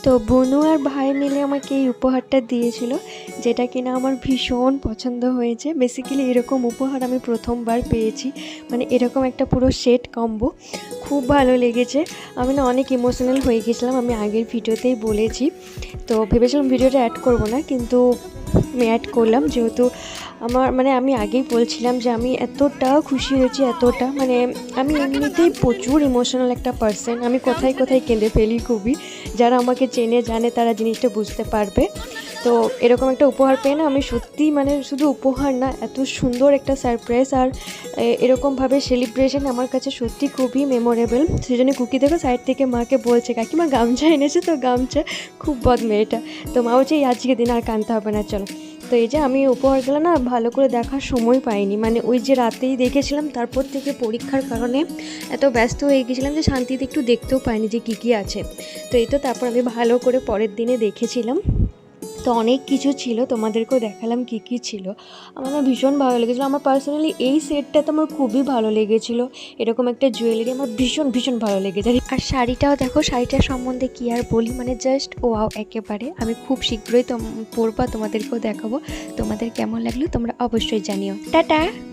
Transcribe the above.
তো বনু আর ভাই মিলে আমাকে এই উপহারটা দিয়েছিল, যেটা কিনা আমার ভীষণ পছন্দ হয়েছে। বেসিক্যালি এরকম উপহার আমি প্রথমবার পেয়েছি, মানে এরকম একটা পুরো সেট কম্বো। খুব ভালো লেগেছে। আমি না অনেক ইমোশনাল হয়ে গেছিলাম, আমি আগের ভিডিওতেই বলেছি। তো ভেবেছিলাম ভিডিওটা অ্যাড করব না, কিন্তু আমি অ্যাড করলাম, যেহেতু আমি আগেই বলছিলাম যে আমি এতটা খুশি হয়েছি, এতটা মানে আমি এমনিতেই প্রচুর ইমোশনাল একটা পার্সন। আমি কোথায় কোথায় কেঁদে ফেলি খুবই। যারা আমাকে চেনে জানে তারা জিনিসটা বুঝতে পারবে। তো এরকম একটা উপহার পেয়ে না আমি সত্যি মানে শুধু উপহার না, এত সুন্দর একটা সারপ্রাইজ আর এরকমভাবে সেলিব্রেশন আমার কাছে সত্যি খুবই মেমোরেবল। সেজন্য কুকি দেখো সাইড থেকে মাকে বলছে, কাকিমা গামছা এনেছে তো, গামছা। খুব বদ মেয়েটা। তো মা বলছে আজকে দিন আর কাঁদতে হবে না, চলো। তো এই যে আমি উপহারগুলো না ভালো করে দেখার সময় পাইনি, মানে ওই যে রাতেই দেখেছিলাম, তারপর থেকে পরীক্ষার কারণে এত ব্যস্ত হয়ে গেছিলাম যে শান্তিতে একটু দেখতেও পাইনি যে কী আছে। তো এই তো তারপর আমি ভালো করে পরের দিনে দেখেছিলাম। তো অনেক কিছু ছিল, তোমাদেরকেও দেখালাম কী ছিল। আমার না ভীষণ ভালো লেগেছিলো। আমার পার্সোনালি এই সেটটা তো আমার খুবই ভালো লেগেছিলো। এরকম একটা জুয়েলারি আমার ভীষণ ভীষণ ভালো লেগেছে। আর শাড়িটাও দেখো, শাড়িটার সম্বন্ধে কী আর বলি, মানে জাস্ট ওয়াও একেবারে। আমি খুব শীঘ্রই পরবা, তোমাদেরকেও দেখাবো। তোমাদের কেমন লাগলো তোমরা অবশ্যই জানিও। টাটা।